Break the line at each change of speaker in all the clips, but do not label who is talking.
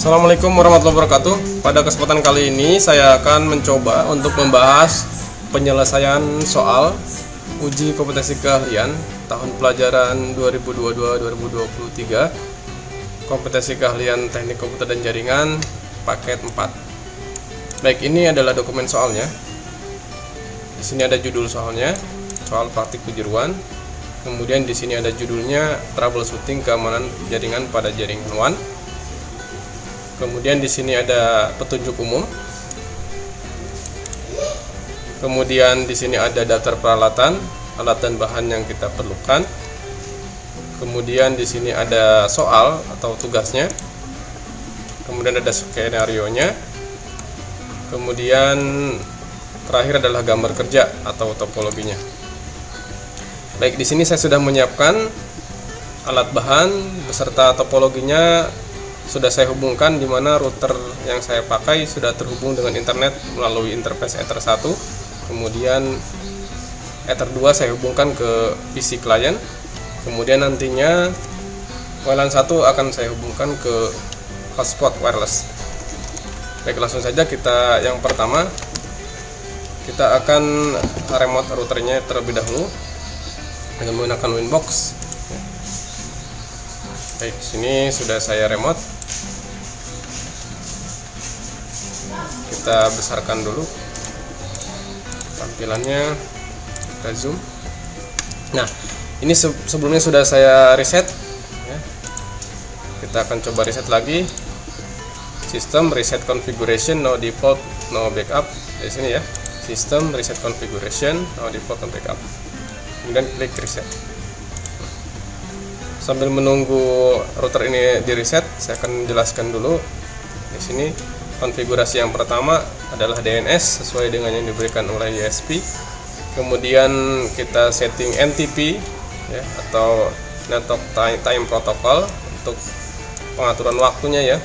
Assalamualaikum warahmatullahi wabarakatuh. Pada kesempatan kali ini saya akan mencoba untuk membahas penyelesaian soal uji kompetensi keahlian tahun pelajaran 2022-2023, kompetensi keahlian teknik komputer dan jaringan paket 4. Baik, ini adalah dokumen soalnya. Di sini ada judul soalnya, soal praktik kejuruan. Kemudian di sini ada judulnya troubleshooting keamanan jaringan pada jaringan WAN. Kemudian di sini ada petunjuk umum. Kemudian di sini ada daftar peralatan, alat dan bahan yang kita perlukan. Kemudian di sini ada soal atau tugasnya. Kemudian ada skenario-nya. Kemudian terakhir adalah gambar kerja atau topologinya. Baik, di sini saya sudah menyiapkan alat bahan beserta topologinya. Sudah saya hubungkan, di mana router yang saya pakai sudah terhubung dengan internet melalui interface Ether 1. Kemudian Ether 2 saya hubungkan ke PC client. Kemudian nantinya WLAN 1 akan saya hubungkan ke hotspot wireless. Baik, langsung saja kita yang pertama kita akan remote routernya terlebih dahulu dengan menggunakan Winbox. Baik, sini sudah saya remote. Kita besarkan dulu tampilannya, kita zoom. Nah, ini sebelumnya sudah saya reset ya. Kita akan coba reset lagi. Sistem reset configuration, no default, no backup. Di sini ya, sistem reset configuration, no default, no backup. Kemudian klik reset. Sambil menunggu router ini di reset, saya akan jelaskan dulu. Di sini konfigurasi yang pertama adalah DNS sesuai dengan yang diberikan oleh ISP. Kemudian kita setting NTP ya, atau Network Time Protocol untuk pengaturan waktunya ya.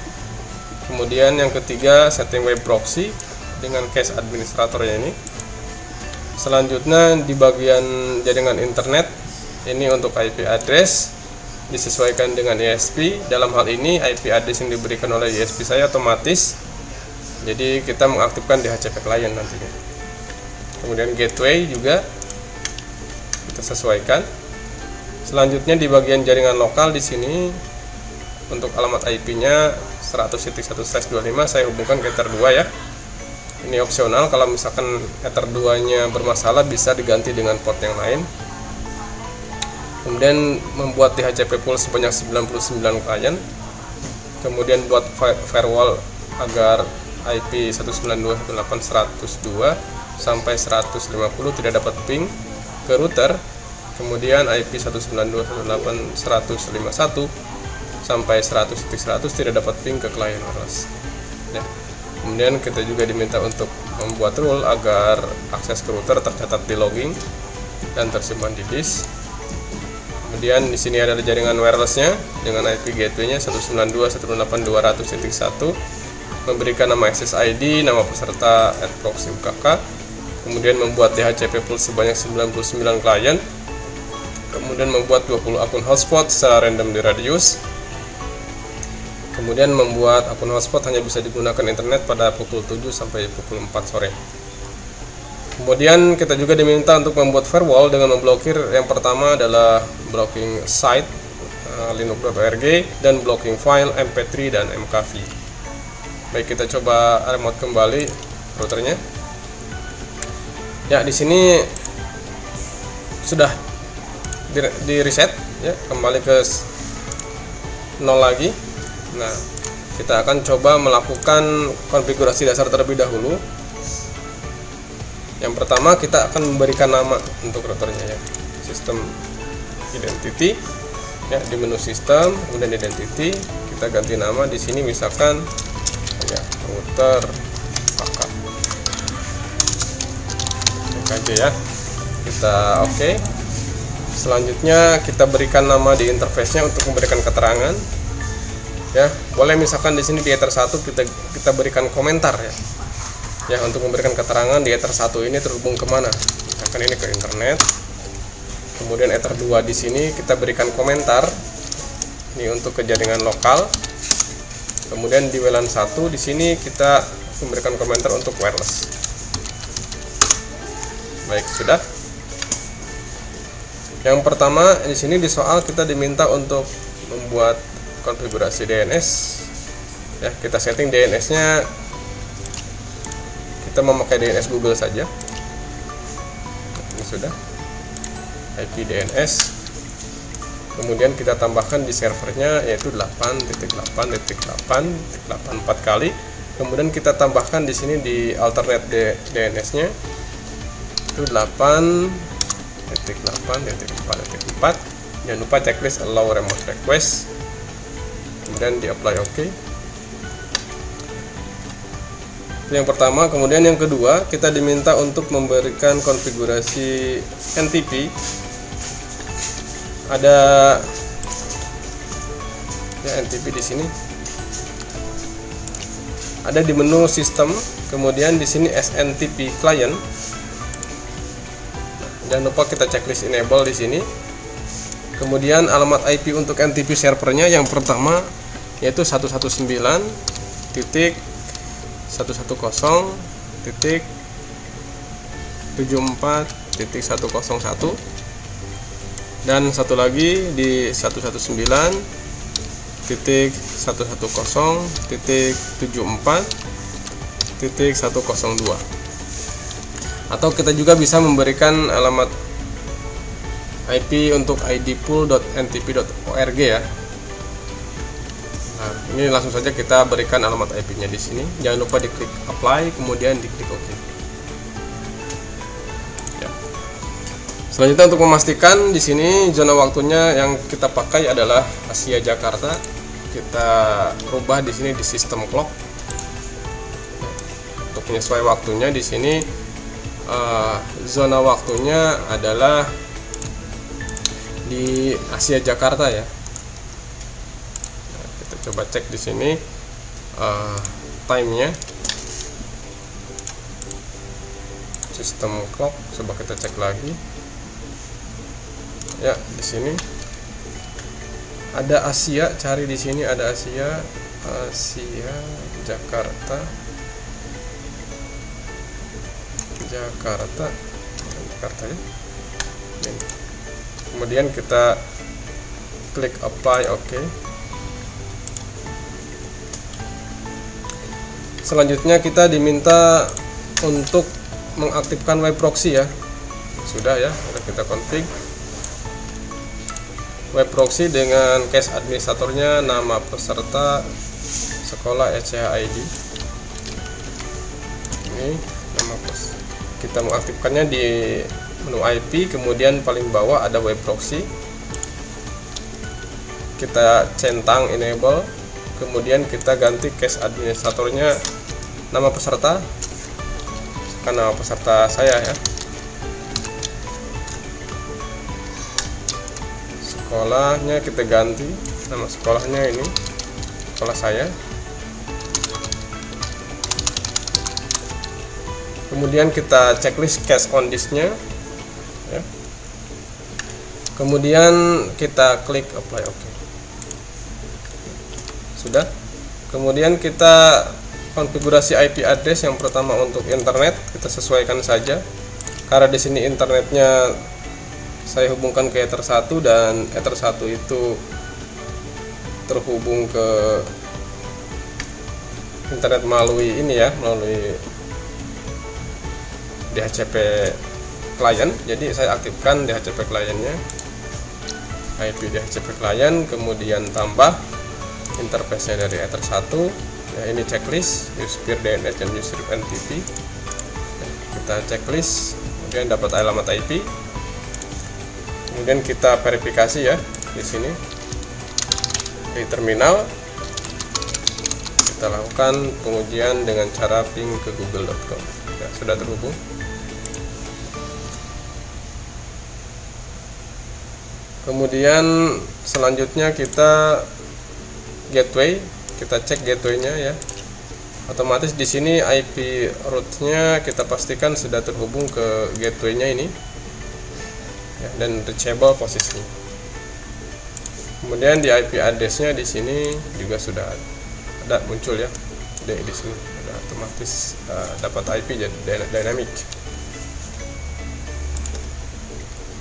Kemudian yang ketiga setting web proxy dengan case administratornya ini. Selanjutnya di bagian jaringan internet ini untuk IP address disesuaikan dengan ISP. Dalam hal ini IP address yang diberikan oleh ISP saya otomatis, jadi kita mengaktifkan DHCP client nantinya. Kemudian gateway juga kita sesuaikan. Selanjutnya di bagian jaringan lokal di sini untuk alamat IP-nya 100.1/25 saya hubungkan ke Ether 2 ya. Ini opsional, kalau misalkan Ether 2-nya bermasalah bisa diganti dengan port yang lain. Kemudian membuat DHCP pool sebanyak 99 klien. Kemudian buat firewall agar IP 192.168.102 sampai 150 tidak dapat ping ke router. Kemudian IP 192.168.151 sampai 100.100 tidak dapat ping ke klien wireless ya. Kemudian kita juga diminta untuk membuat rule agar akses ke router tercatat di logging dan tersimpan di disk. Kemudian di sini ada jaringan wirelessnya dengan IP gateway-nya 192.168.200.1, memberikan nama access ID, nama peserta @proxy UKK. Kemudian membuat DHCP pool sebanyak 99 klien. Kemudian membuat 20 akun hotspot secara random di radius. Kemudian membuat akun hotspot hanya bisa digunakan internet pada pukul 7 sampai pukul 4 sore. Kemudian kita juga diminta untuk membuat firewall dengan memblokir. Yang pertama adalah blocking site linux.org dan blocking file mp3 dan mkv. Baik, kita coba remote kembali routernya. Ya, di sini sudah di reset ya, kembali ke 0 lagi. Nah, kita akan coba melakukan konfigurasi dasar terlebih dahulu. Yang pertama kita akan memberikan nama untuk routernya ya. Sistem identity ya, di menu sistem, kemudian identity kita ganti nama di sini misalkan ya, router kakak aja ya. Kita oke. Selanjutnya kita berikan nama di interface-nya untuk memberikan keterangan ya. Boleh misalkan di sini di Ether 1 kita berikan komentar ya. Ya, untuk memberikan keterangan di Ether 1 ini terhubung kemana. Misalkan ini ke internet. Kemudian Ether 2 di sini kita berikan komentar. Ini untuk ke jaringan lokal. Kemudian di WLAN 1 di sini kita memberikan komentar untuk wireless. Baik, sudah. Yang pertama di sini di soal kita diminta untuk membuat konfigurasi DNS. Ya, kita setting DNS-nya, kita memakai DNS Google saja. Ini sudah IP DNS. Kemudian kita tambahkan di servernya yaitu 8.8.8.84 kali. Kemudian kita tambahkan di sini di alternate DNS-nya itu 8.8.4.4. Jangan lupa checklist allow remote request. Kemudian di apply OK. Itu yang pertama. Kemudian yang kedua, kita diminta untuk memberikan konfigurasi NTP. Ada ya NTP di sini. Ada di menu sistem, kemudian di sini SNTP client. Jangan lupa kita checklist enable di sini. Kemudian alamat IP untuk NTP servernya yang pertama yaitu 119.168.101 dan satu lagi di 119.110.74.102. Atau kita juga bisa memberikan alamat IP untuk idpool.ntp.org ya. Nah, ini langsung saja kita berikan alamat IP-nya di sini. Jangan lupa diklik apply, kemudian diklik OK. Ya. Selanjutnya untuk memastikan di sini zona waktunya yang kita pakai adalah Asia Jakarta. Kita rubah di sini di sistem clock. Untuk menyesuaikan waktunya di sini zona waktunya adalah di Asia Jakarta ya. Nah, kita coba cek di sini time-nya. Sistem clock, coba kita cek lagi. Ya, di sini ada Asia, cari di sini ada Asia Jakarta ya. Kemudian kita klik apply OK. Selanjutnya kita diminta untuk mengaktifkan web proxy ya. Sudah ya, sudah kita config web proxy dengan case administratornya, nama peserta, sekolah, SCHID. Ini nama peserta. Kita mengaktifkannya di menu IP, kemudian paling bawah ada web proxy. Kita centang enable, kemudian kita ganti case administratornya nama peserta, karena nama peserta saya ya. Sekolahnya kita ganti, nama sekolahnya ini sekolah saya. Kemudian kita checklist cache on disk-nya ya. Kemudian kita klik apply OK. Sudah. Kemudian kita konfigurasi IP address yang pertama untuk internet, kita sesuaikan saja. Karena di sini internetnya saya hubungkan ke Ether 1 dan Ether 1 itu terhubung ke internet melalui ini ya, melalui DHCP client. Jadi saya aktifkan DHCP clientnya, IP DHCP client, kemudian tambah interface-nya dari Ether 1 ya. Ini checklist use peer DNS dan use strip NTP. Kita checklist, kemudian dapat alamat IP, kemudian kita verifikasi ya di sini di terminal. Kita lakukan pengujian dengan cara ping ke google.com ya, sudah terhubung. Kemudian selanjutnya kita gateway, kita cek gateway-nya ya. Otomatis di sini IP route-nya kita pastikan sudah terhubung ke gateway-nya ini ya, dan reachable posisinya. Kemudian di IP address-nya di sini juga sudah ada muncul ya di sini, ada otomatis dapat IP jadi dynamic.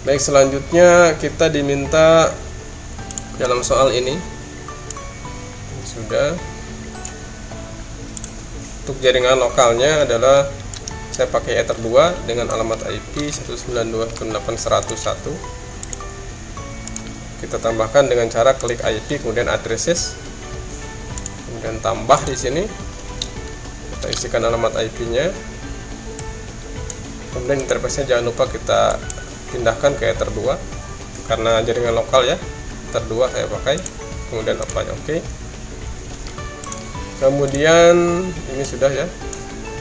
Baik, selanjutnya kita diminta dalam soal ini sudah untuk jaringan lokalnya adalah saya pakai Ether 2 dengan alamat IP 192.168.101. Kita tambahkan dengan cara klik IP kemudian addresses, kemudian tambah di sini. Kita isikan alamat IP-nya. Kemudian interface-nya jangan lupa kita pindahkan ke Ether 2 karena jaringan lokal ya. Ether 2 saya pakai. Kemudian apply OK. Kemudian ini sudah ya.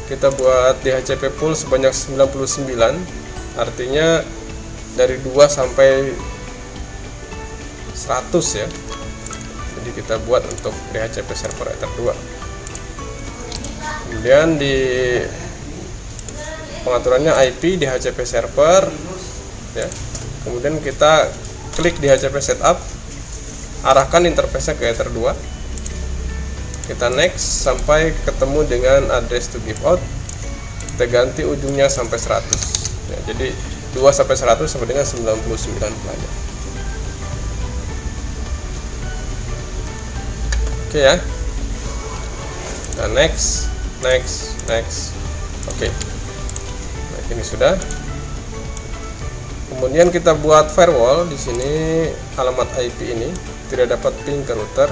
Kita buat DHCP pool sebanyak 99, artinya dari 2 sampai 100 ya. Jadi kita buat untuk DHCP server Ether 2. Kemudian di pengaturannya IP DHCP server ya. Kemudian kita klik DHCP setup, arahkan interface-nya ke Ether 2. Kita next sampai ketemu dengan address to give out. Kita ganti ujungnya sampai 100 ya, jadi 2 sampai 100 sama dengan 99 pelajar. Oke ya. Nah, next. Oke. Nah, ini sudah. Kemudian kita buat firewall di sini, alamat IP ini tidak dapat ping ke router.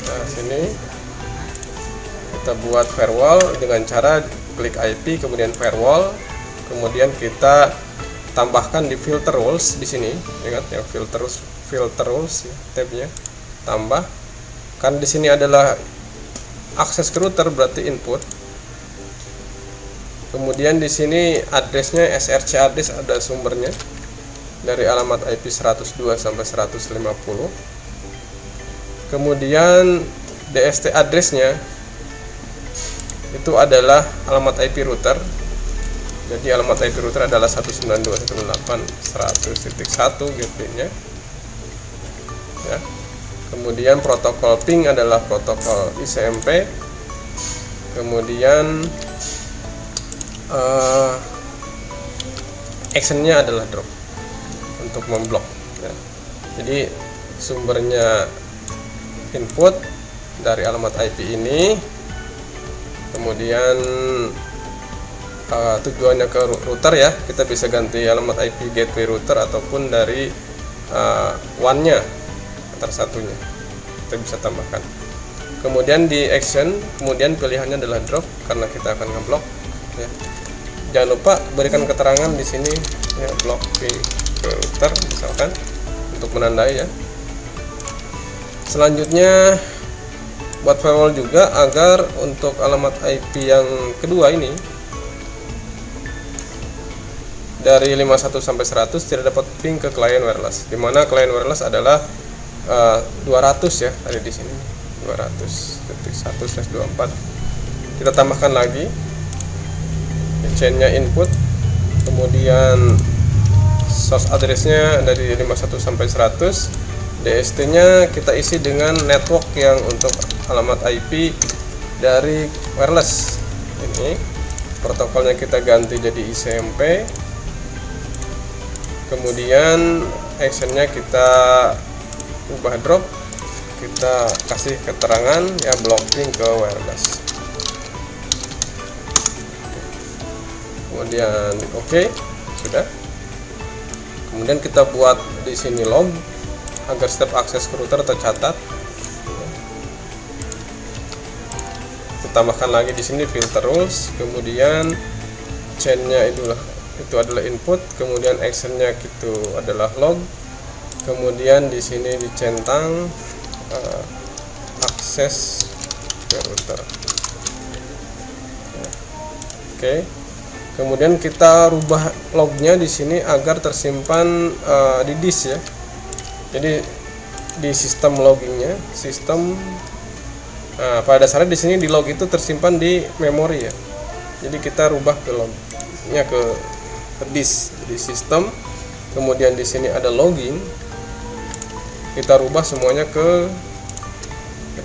Nah, sini kita buat firewall dengan cara klik IP kemudian firewall, kemudian kita tambahkan di filter rules di sini. Ingat ya, filter rules ya, tabnya tambah. Kan di sini adalah akses ke router berarti input. Kemudian di sini addressnya src address ada sumbernya dari alamat IP 102 sampai 150. Kemudian DST addressnya itu adalah alamat IP router. Jadi alamat IP router adalah 192.168.100.1 gateway-nya. Ya. Kemudian protokol ping adalah protokol ICMP. Kemudian actionnya adalah drop untuk memblok ya. Jadi sumbernya input dari alamat IP ini, kemudian tujuannya ke router ya, kita bisa ganti alamat IP gateway router ataupun dari one-nya antar satunya kita bisa tambahkan. Kemudian di action, kemudian pilihannya adalah drop karena kita akan ngeblok ya. Jangan lupa berikan keterangan di sini ya, block ping ke router misalkan untuk menandai ya. Selanjutnya buat firewall juga agar untuk alamat IP yang kedua ini dari 51 sampai 100 tidak dapat ping ke client wireless, dimana client wireless adalah 200 ya, ada di sini 200.1/24. Kita tambahkan lagi chainnya input, kemudian source addressnya dari 51 sampai 100, DST nya kita isi dengan network yang untuk alamat IP dari wireless ini. Protokolnya kita ganti jadi ICMP, kemudian actionnya kita ubah drop, kita kasih keterangan ya blocking ke wireless. Kemudian oke, sudah. Kemudian kita buat di sini log agar setiap akses ke router tercatat. Kita tambahkan lagi di sini filter rules, kemudian chainnya itu adalah input, kemudian actionnya itu adalah log, kemudian di sini dicentang akses ke router. Oke. Kemudian kita rubah lognya di sini agar tersimpan di disk ya. Jadi di sistem loggingnya, pada dasarnya di sini di log itu tersimpan di memori ya. Jadi kita rubah ke lognya ke ke disk, jadi sistem, kemudian di sini ada login, kita rubah semuanya ke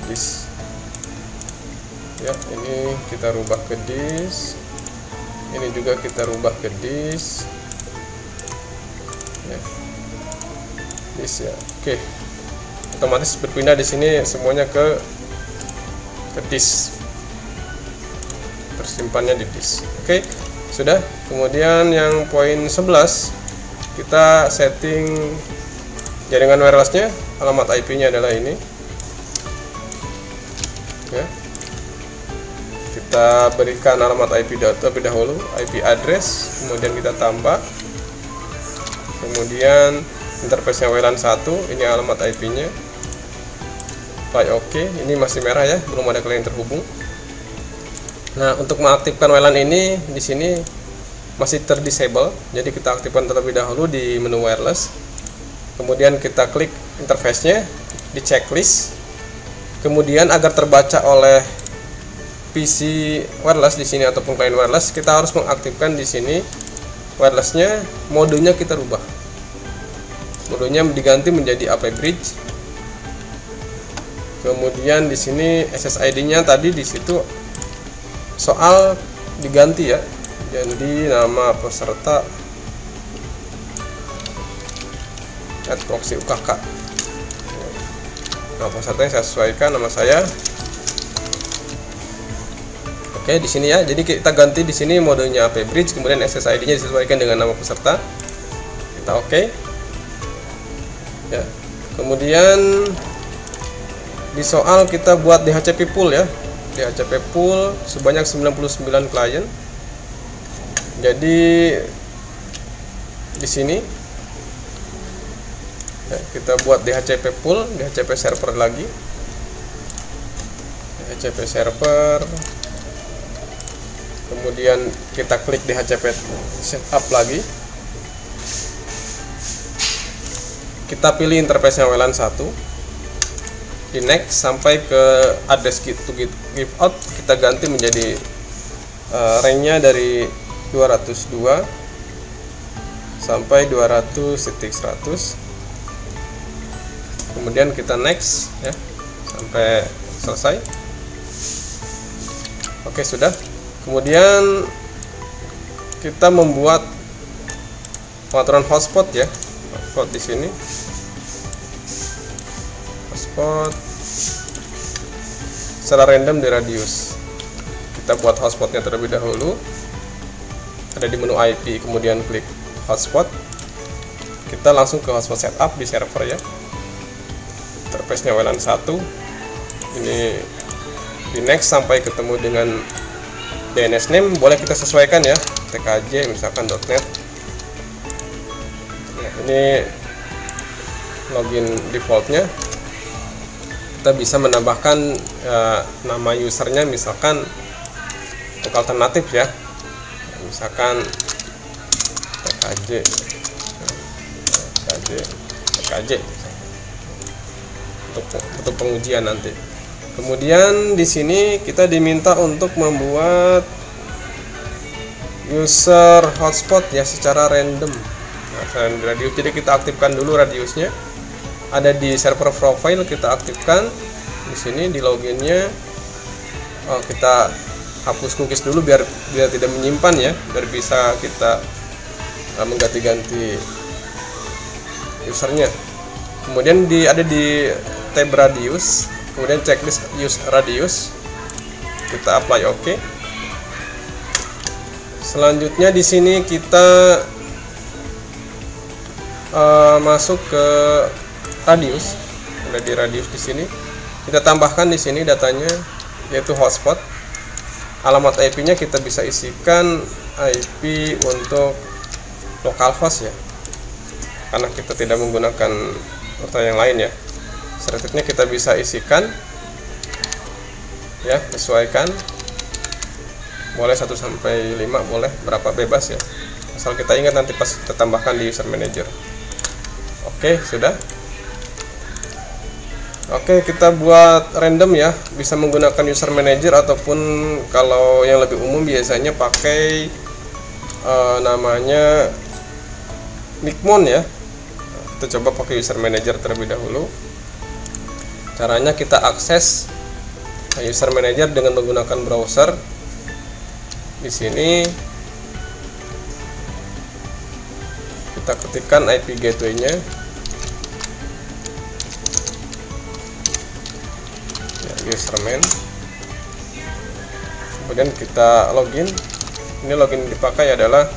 disk ya. Ini kita rubah ke disk, ini juga kita rubah ke disk ya, disk ya. Oke, otomatis berpindah di sini semuanya ke disk, tersimpannya di disk. Oke, sudah. Kemudian yang poin 11, kita setting jaringan wirelessnya, alamat IP-nya adalah ini ya. Kita berikan alamat IP terlebih dahulu, IP address, kemudian kita tambah, kemudian interface-nya WLAN 1, ini alamat IP-nya. Apply OK, ini masih merah ya, belum ada klien terhubung. Nah, untuk mengaktifkan WLAN ini di sini masih terdisable, jadi kita aktifkan terlebih dahulu di menu wireless. Kemudian kita klik interface-nya di checklist. Kemudian agar terbaca oleh PC wireless di sini ataupun klien wireless, kita harus mengaktifkan di sini wirelessnya, modenya kita rubah. Modenya diganti menjadi AP bridge. Kemudian di sini SSID-nya tadi di situ soal diganti ya, jadi nama peserta @proxy UKK. Nah, pesertanya saya sesuaikan nama saya. Oke, di sini ya. Jadi kita ganti di sini modenya AP bridge, kemudian SSID-nya disesuaikan dengan nama peserta. Kita oke. Ya. Kemudian di soal kita buat DHCP pool ya. DHCP pool sebanyak 99 klien. Jadi di sini ya, kita buat DHCP pool, DHCP server lagi. DHCP server. Kemudian kita klik DHCP setup lagi. Kita pilih interface-nya WLAN 1. Di next sampai ke address to give out, kita ganti menjadi range-nya dari 202 sampai 200.100. Kemudian kita next ya sampai selesai. Oke, sudah. Kemudian kita membuat pengaturan hotspot ya. Hotspot di sini. Hotspot secara random di radius. Kita buat hotspotnya terlebih dahulu. Ada di menu IP, kemudian klik hotspot. Kita langsung ke hotspot setup di server ya. Interface-nya WLAN 1. Ini di next sampai ketemu dengan DNS name, boleh kita sesuaikan ya, TKJ misalkan .net. Nah, ini login defaultnya. Kita bisa menambahkan nama usernya, misalkan untuk alternatif ya, misalkan TKJ untuk pengujian nanti. Kemudian di sini kita diminta untuk membuat user hotspot ya secara random. Nah, radius, jadi kita aktifkan dulu radiusnya. Ada di server profile, kita aktifkan di sini di loginnya. Kita hapus cookies dulu biar tidak menyimpan ya, biar bisa kita mengganti-ganti usernya. Kemudian ada di tab radius, kemudian checklist use radius, kita apply OK. Selanjutnya di sini kita masuk ke radius. Ada di radius di sini. Kita tambahkan di sini datanya yaitu hotspot. Alamat IP-nya kita bisa isikan IP untuk localhost ya. Karena kita tidak menggunakan portal yang lain ya. Selanjutnya kita bisa isikan ya, sesuaikan. Boleh 1 sampai 5, boleh berapa bebas ya. Asal kita ingat nanti pas kita tambahkan di user manager. Oke, sudah. Oke, kita buat random ya, bisa menggunakan user manager ataupun kalau yang lebih umum biasanya pakai namanya Micmon ya. Kita coba pakai user manager terlebih dahulu. Caranya kita akses user manager dengan menggunakan browser. Di sini kita ketikkan IP gateway-nya. Ya, userman. Kemudian kita login. Ini login dipakai adalah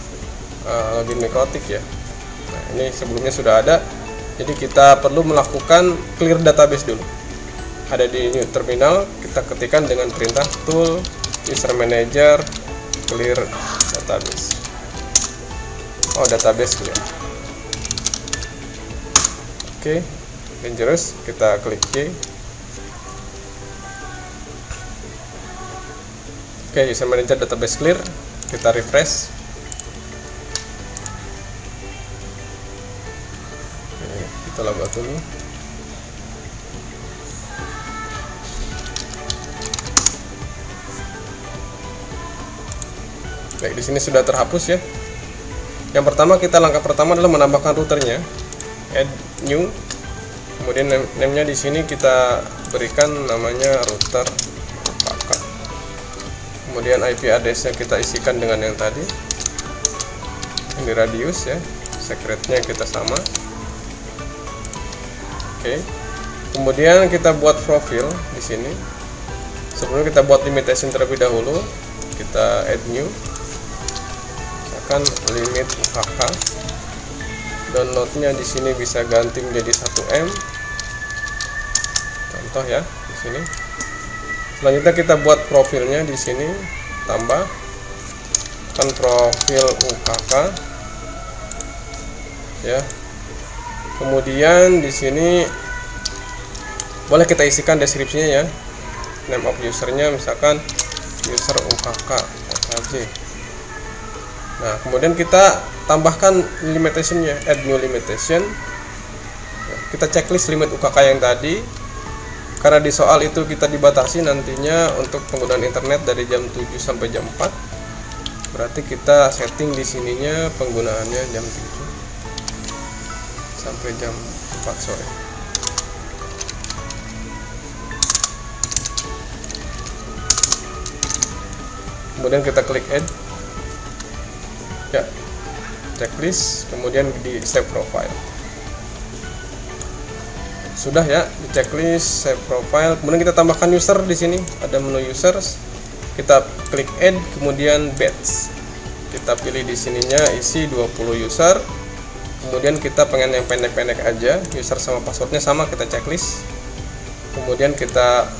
login Mikrotik ya. Nah, ini sebelumnya sudah ada. Jadi kita perlu melakukan clear database dulu. Ada di new terminal, kita ketikkan dengan perintah tool user manager clear database. Oh, database clear. Oke, dangerous, kita klik Y. Oke, user manager database clear, kita refresh. Oke, kita logout dulu. Baik, di sini sudah terhapus ya. Yang pertama, langkah pertama adalah menambahkan routernya. Add new. Kemudian name-nya di sini kita berikan namanya router UKK. Kemudian IP address-nya kita isikan dengan yang tadi. Ini radius ya. Secret-nya kita sama. Oke. Kemudian kita buat profil di sini. Sebelumnya kita buat limitation terlebih dahulu. Kita add new. Limit UKK. Downloadnya di sini bisa ganti menjadi 1 MB. Contoh ya di sini. Selanjutnya kita buat profilnya di sini, tambah profil UKK ya. Kemudian di sini boleh kita isikan deskripsinya ya. Name of usernya misalkan user UKK OKJ. Nah, kemudian kita tambahkan limitationnya, add new limitation. Kita checklist limit UKK yang tadi. Karena di soal itu kita dibatasi nantinya untuk penggunaan internet dari jam 7 sampai jam 4. Berarti kita setting di sininya penggunaannya jam 7 sampai jam 4 sore. Kemudian kita klik add. Ya, checklist, kemudian di save profile. Sudah ya, di checklist, save profile. Kemudian kita tambahkan user di sini, ada menu users. Kita klik add, kemudian batch. Kita pilih di sininya isi 20 user. Kemudian kita pengen yang pendek-pendek aja, user sama passwordnya sama, kita checklist. Kemudian kita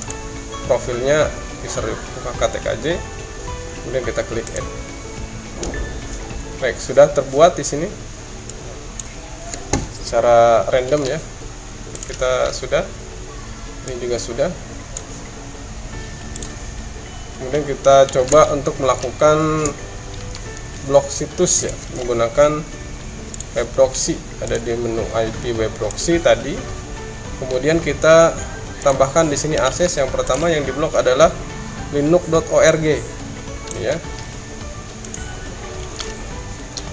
profilnya user UKK TKJ. Kemudian kita klik add. Baik, sudah terbuat di sini secara random ya. Kita sudah, ini juga sudah. Kemudian kita coba untuk melakukan blok situs ya, menggunakan web proxy. Ada di menu IP web proxy tadi. Kemudian kita tambahkan di sini akses. Yang pertama yang diblok adalah linux.org ya.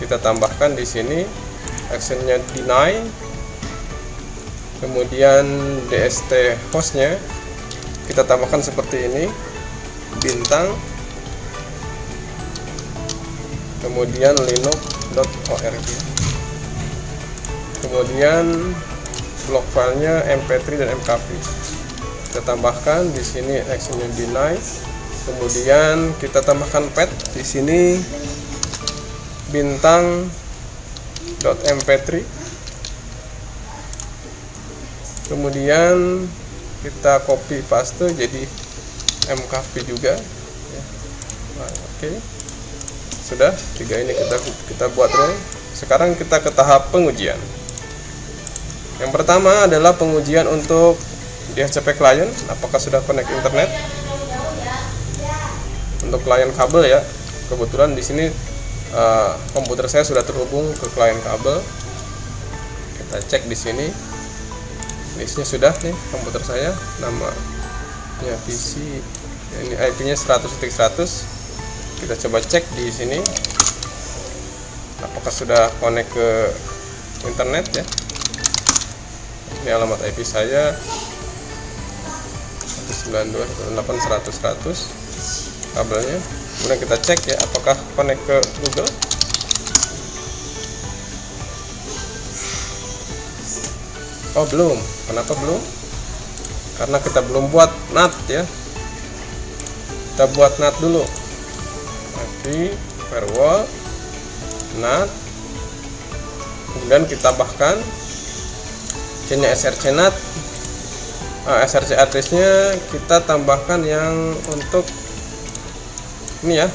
Kita tambahkan di sini actionnya deny, kemudian DST hostnya kita tambahkan seperti ini, bintang, kemudian linux.org, kemudian blok filenya mp3 dan mkp. Kita tambahkan di sini actionnya deny, kemudian kita tambahkan path di sini bintang.mp3, kemudian kita copy paste jadi mkp juga ya. Nah, oke. Sudah, tiga ini kita buat dulu. Sekarang kita ke tahap pengujian. Yang pertama adalah pengujian untuk DHCP client, apakah sudah connect internet. Untuk klien kabel ya, kebetulan di sini komputer saya sudah terhubung ke klien kabel. Kita cek di sini listnya sudah nih, komputer saya namanya PC, ini IP-nya 100.100. Kita coba cek di sini apakah sudah connect ke internet ya. Ini alamat IP saya 192.168.100 kabelnya. Kemudian kita cek ya apakah connect ke Google. Oh belum. Kenapa belum? Karena kita belum buat NAT ya. Kita buat NAT dulu. IP firewall NAT. Kemudian kita tambahkan chainnya SRC NAT. SRC addressnya kita tambahkan yang untuk ini ya,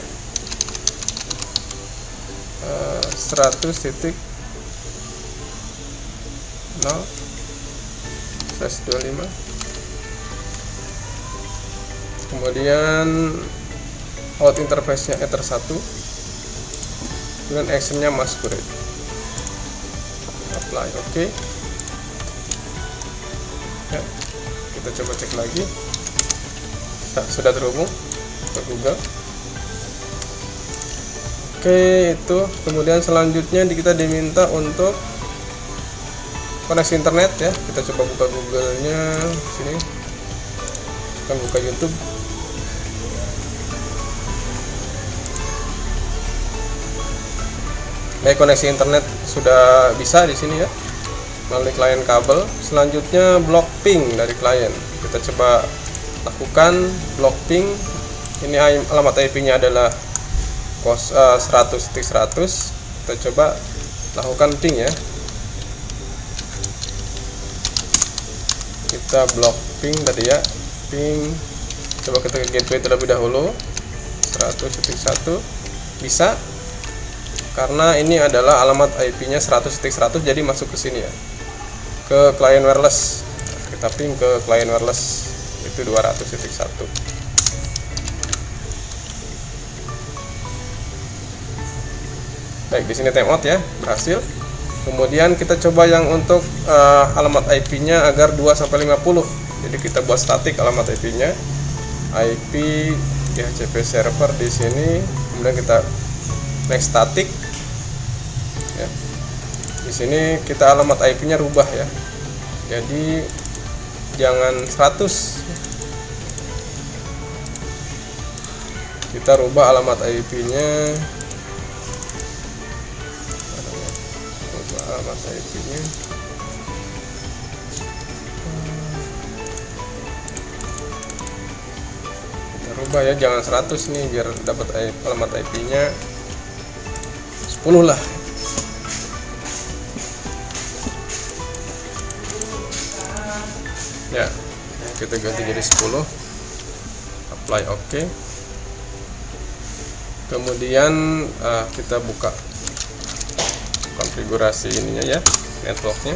100.0/25/25. Kemudian out interface nya Ether 1, kemudian actionnya masquerade. Apply, oke. Ya, kita coba cek lagi. Sudah terhubung ke Google. Oke, itu. Kemudian selanjutnya kita diminta untuk koneksi internet ya. Kita coba buka Google-nya sini. Kita buka YouTube. Baik, koneksi internet sudah bisa di sini ya, melalui klien kabel. Selanjutnya block ping dari klien. Kita coba lakukan block ping. Ini alamat IP-nya adalah 100.100. Kita coba lakukan ping ya. Kita block ping tadi ya, ping. Coba kita ke gateway terlebih dahulu. 100.1 bisa, karena ini adalah alamat IP-nya 100.100, jadi masuk ke sini ya, ke klien wireless. Kita ping ke klien wireless itu 200.1. Baik, di sini timeout ya, berhasil. Kemudian kita coba yang untuk alamat IP-nya agar 2-50. Jadi kita buat statik alamat IP-nya, IP DHCP server di sini. Kemudian kita next static. Ya. Di sini kita alamat IP-nya rubah ya. Jadi jangan 100. Kita rubah alamat IP-nya. Rubah alamat IP-nya. Kita rubah ya, jangan 100 nih, biar dapat alamat IP-nya 10 lah. Ya, kita ganti jadi 10. Apply, oke. Kemudian kita buka konfigurasi ininya ya, networknya.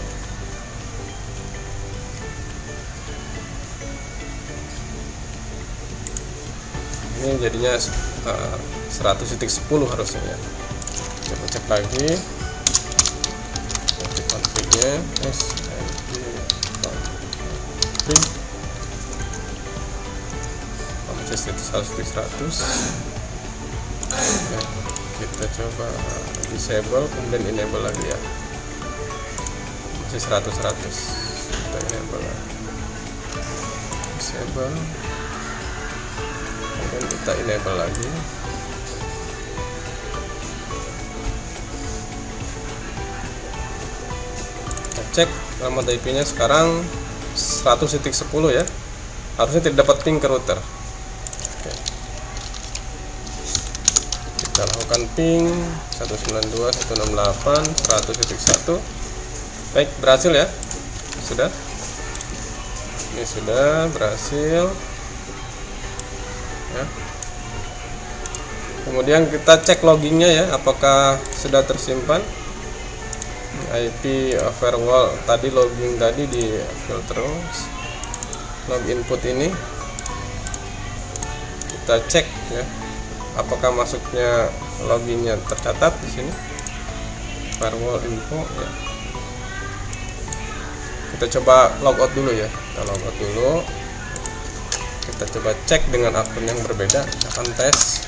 Ini jadinya 100.10 harusnya ya. Coba cek lagi. Cek config-nya. Masih 100. Kita coba disable, kemudian enable lagi ya. Masih 100. Kita enable lagi. Disable, kemudian kita enable lagi. Kita cek alamat IP-nya sekarang 100.10 ya. Harusnya tidak dapat ping ke router. Oke. Kita lakukan ping 192.168.100.1. Baik, berhasil ya. Sudah. Ini sudah berhasil. Ya. Kemudian kita cek loggingnya ya, apakah sudah tersimpan. IP firewall tadi, logging tadi di filter log input ini kita cek ya, apakah masuknya loggingnya tercatat di sini, firewall info ya. Kita coba logout dulu ya, kita logout dulu. Kita coba cek dengan akun yang berbeda, akan tes.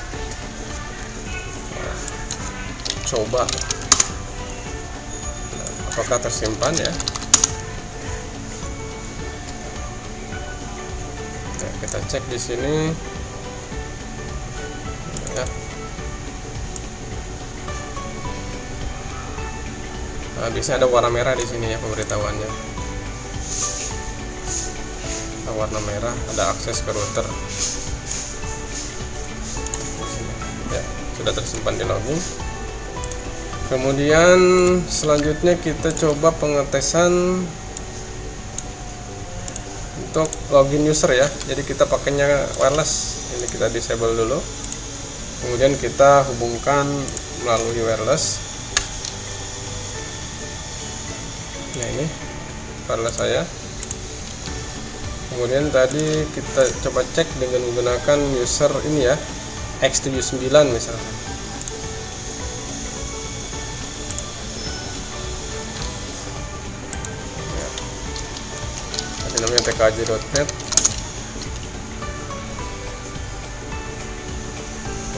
Nah, coba apakah tersimpan ya. Nah, kita cek di sini ya. Nah, bisa ada warna merah di sini ya pemberitahuannya. Nah, warna merah ada akses ke router. Ya, sudah tersimpan di login. Kemudian selanjutnya kita coba pengetesan untuk login user ya. Jadi kita pakainya wireless. Ini kita disable dulu. Kemudian kita hubungkan melalui wireless. Nah, ini wireless saya. Kemudian tadi kita coba cek dengan menggunakan user ini ya, X79 misalnya. Ya. Ini namanya tkj.net.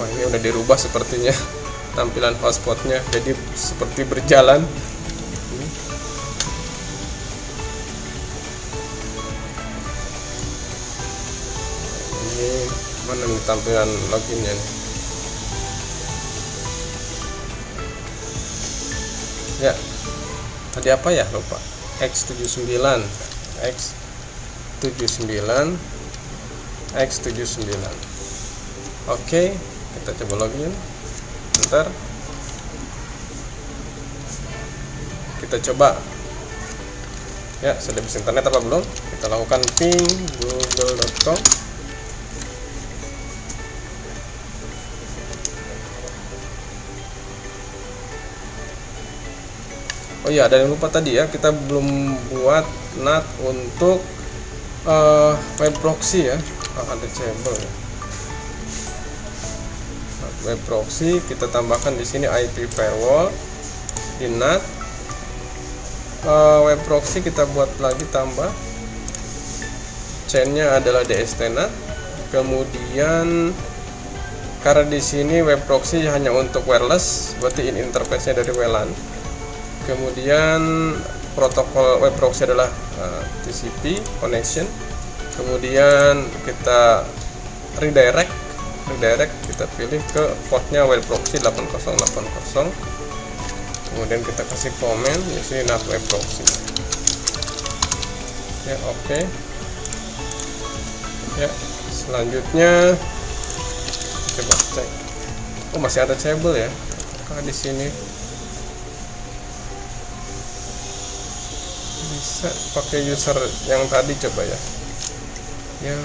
Wah, ini udah dirubah sepertinya tampilan hotspotnya, jadi seperti berjalan. Mana nih tampilan loginnya nih? Ya, tadi apa ya, lupa. X79 Oke, kita coba login. Bentar, kita coba ya, sudah bisa internet apa belum. Kita lakukan ping google.com. Oh iya, ada yang lupa tadi ya, kita belum buat NAT untuk web proxy ya. Ada cable ya. Web proxy kita tambahkan di sini IP firewall di NAT. Web proxy kita buat lagi tambah, chainnya adalah DST-NAT. Kemudian karena di sini web proxy hanya untuk wireless, berarti ini interface-nya dari WLAN. Kemudian protokol web proxy adalah TCP connection. Kemudian kita redirect kita pilih ke portnya web proxy 8080. Kemudian kita kasih komen di sini NAT web proxy. Ya, oke. Ya, selanjutnya coba cek. Oh, masih ada cable ya. Apakah di sini bisa pakai user yang tadi, coba ya, yang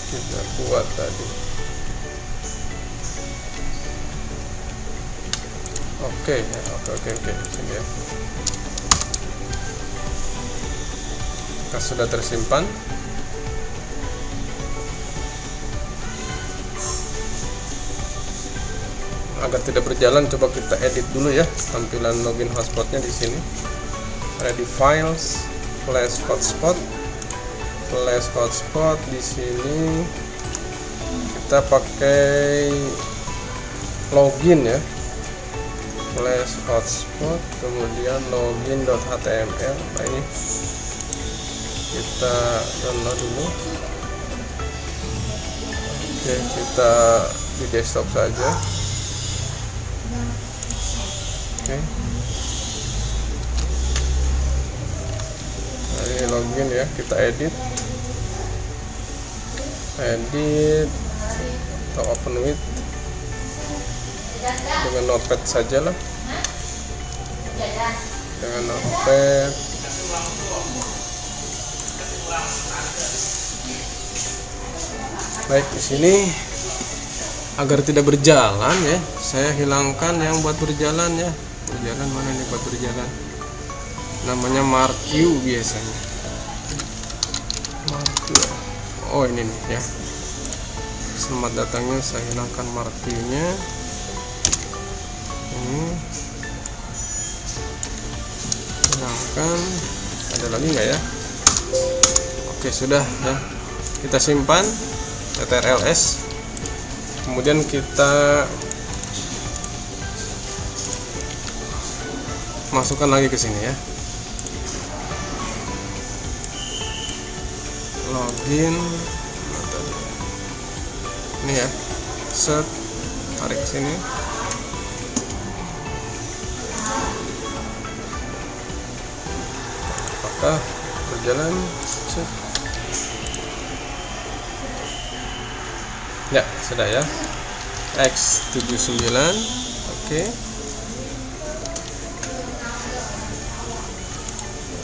kita buat tadi. Oke ya, oke sini ya. Kita sudah tersimpan. Agar tidak berjalan, coba kita edit dulu ya tampilan login hotspotnya di sini. Ada di files, flash hotspot di sini. Kita pakai login ya, flash hotspot, kemudian login.html. Nah, ini kita download dulu. Oke, kita di desktop saja. Oke. Nah, ini login ya, kita edit atau open with dengan notepad saja lah, dengan notepad. Baik, di sini agar tidak berjalan ya, saya hilangkan yang buat berjalan ya. Berjalan mana nih buat berjalan? Namanya marquee biasanya. Marquee. Oh, ini nih ya. Selamat datangnya, saya hilangkan marquee-nya. Ini hilangkan. Ada lagi nggak ya? Oke, sudah ya. Kita simpan TTRLS. Kemudian kita masukkan lagi ke sini ya. Login. Ini ya. Set, tarik ke sini. Apakah berjalan? Set. Ya, sudah ya. X79. Oke.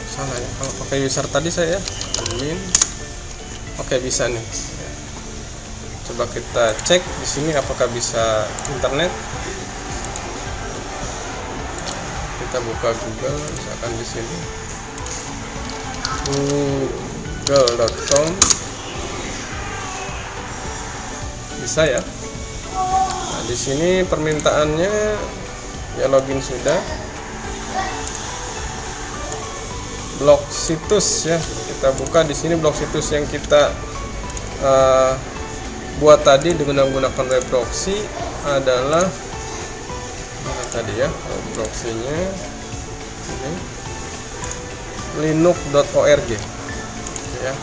Salah ya. Kalau pakai user tadi saya admin. Oke, bisa nih. Coba kita cek di sini apakah bisa internet. Kita buka Google, misalkan di sini google.com. Bisa ya. Nah, di sini permintaannya ya login sudah. Blok situs ya. Kita buka di sini blok situs yang kita buat tadi dengan menggunakan web proxy adalah mana tadi ya, proxy-nya ini linux.org ya.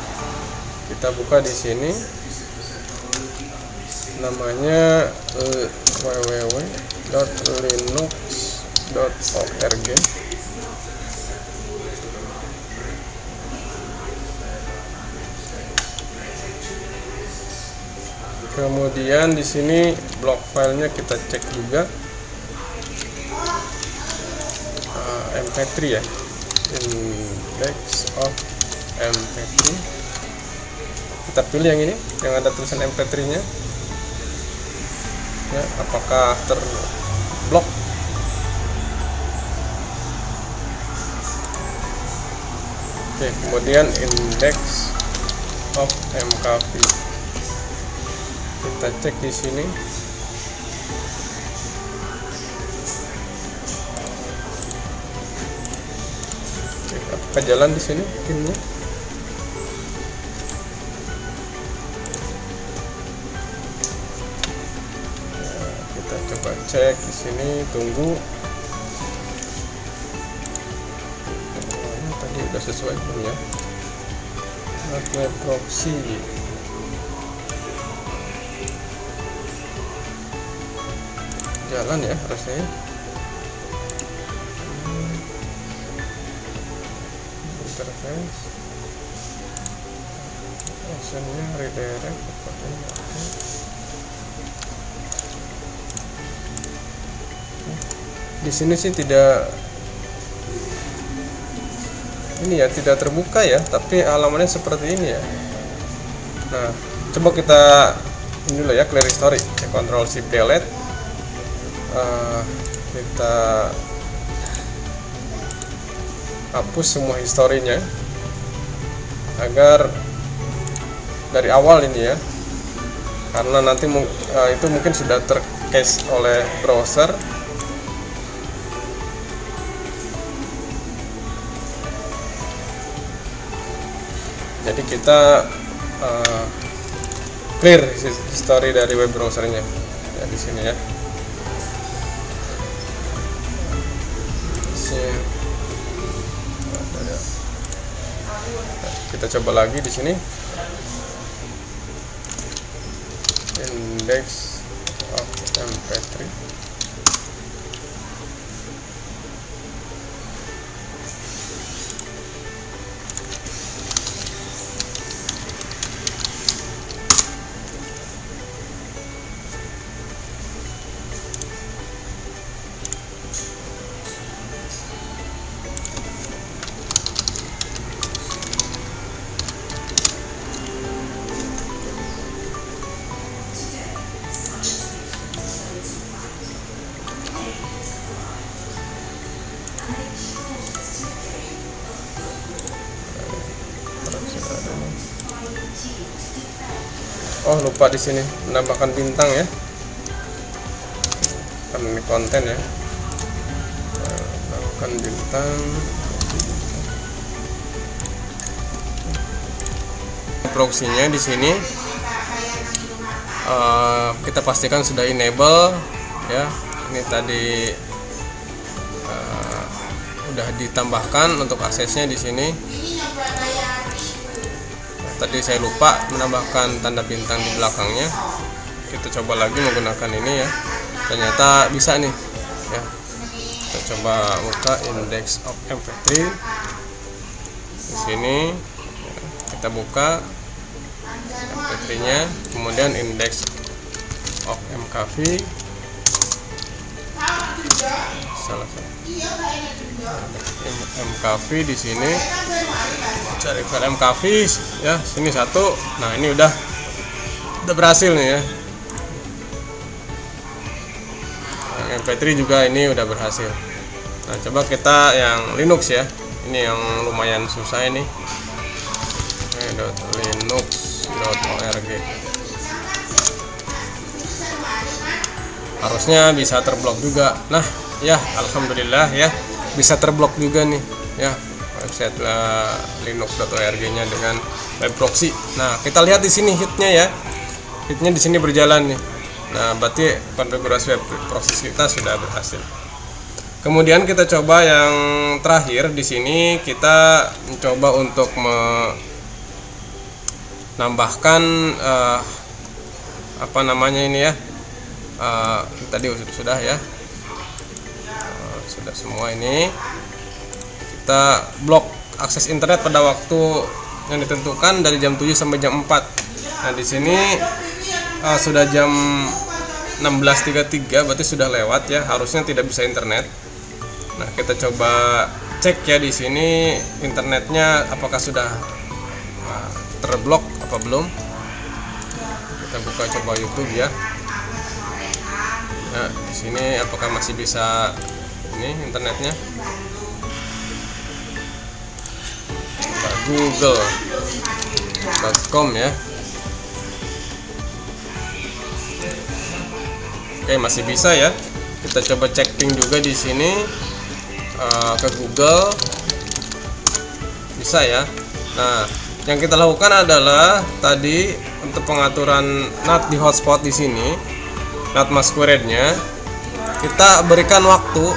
Kita buka di sini namanya www.linux.org. Kemudian di sini blok filenya kita cek juga mp3 ya, index of mp3. Kita pilih yang ini yang ada tulisan mp3 nya ya, apakah terblok. Oke, kemudian index of mkv kita cek di sini. Apakah jalan di sini pinnya? Kita coba cek di sini, tunggu. Tadi udah sesuai belum ya? Web proxy. Jalan ya harusnya. Interface optionnya redirect. Di sini sih tidak ini ya, tidak terbuka ya, tapi halamannya seperti ini ya. Nah, coba kita ini dulu ya, clear history ya, Ctrl Shift Delete. Kita hapus semua historinya agar dari awal ini ya, karena nanti itu mungkin sudah tercache oleh browser. Jadi kita clear history dari web browsernya ya, di sini ya. Kita coba lagi di sini, index of mp3. Oh, lupa di sini menambahkan bintang ya. Kan ini konten ya. Menambahkan bintang. Proxy-nya di sini kita pastikan sudah enable ya. Ini tadi sudah ditambahkan untuk aksesnya di sini. Tadi saya lupa menambahkan tanda bintang di belakangnya. Kita coba lagi menggunakan ini ya. Ternyata bisa nih ya. Kita coba buka index of mp3 di sini. Kita buka mp3-nya, kemudian index of mkv. Salah satu mkv di sini. Cari file mkv ya, sini satu. Nah, ini udah berhasil nih ya. Yang mp3 juga ini udah berhasil. Nah, coba kita yang Linux ya. Ini yang lumayan susah ini. .linux.org. Harusnya bisa terblok juga. Nah, ya alhamdulillah ya, bisa terblok juga nih ya website linux.org-nya dengan web proxy. Nah, kita lihat di sini hitnya ya. Hitnya di sini berjalan nih. Nah, berarti konfigurasi web proxy kita sudah berhasil. Kemudian kita coba yang terakhir di sini, kita mencoba untuk menambahkan apa namanya ini ya. Tadi sudah ya. Sudah semua ini. Kita blok akses internet pada waktu yang ditentukan dari jam 7 sampai jam 4. Nah, di sini sudah jam 16.33, berarti sudah lewat ya, harusnya tidak bisa internet. Nah, kita coba cek ya di sini internetnya apakah sudah terblok apa belum. Kita buka coba YouTube ya. Nah, di sini apakah masih bisa ini internetnya? google.com ya. Oke, masih bisa ya. Kita coba checking juga di sini ke Google. Bisa ya. Nah, yang kita lakukan adalah tadi untuk pengaturan NAT di hotspot di sini, NAT masquerade-nya, kita berikan waktu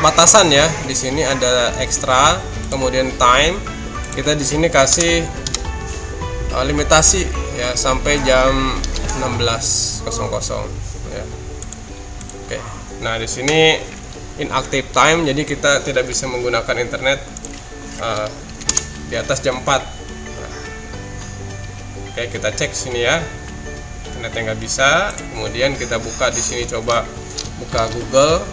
batasan ya. Di sini ada extra, kemudian time. Kita di sini kasih limitasi ya sampai jam 16.00 ya. Oke. Nah, di sini inactive time, jadi kita tidak bisa menggunakan internet di atas jam 4. Nah, oke, kita cek sini ya. Internetnya nggak bisa. Kemudian kita buka di sini, coba buka Google.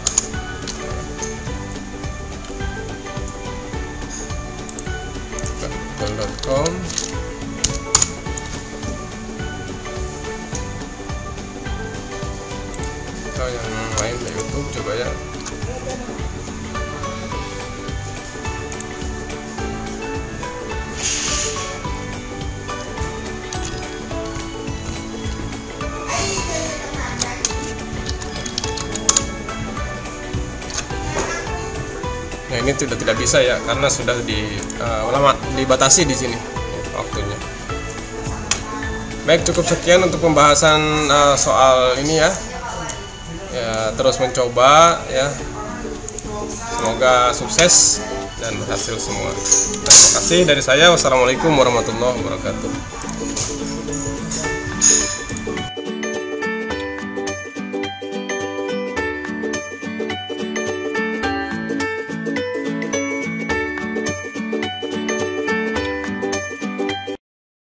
google.com. Atau yang lain di YouTube coba ya. Nah, ini sudah tidak bisa ya, karena sudah dibatasi di sini waktunya. Baik, cukup sekian untuk pembahasan soal ini ya. Ya, terus mencoba ya. Semoga sukses dan berhasil semua. Terima kasih dari saya. Wassalamualaikum warahmatullahi wabarakatuh.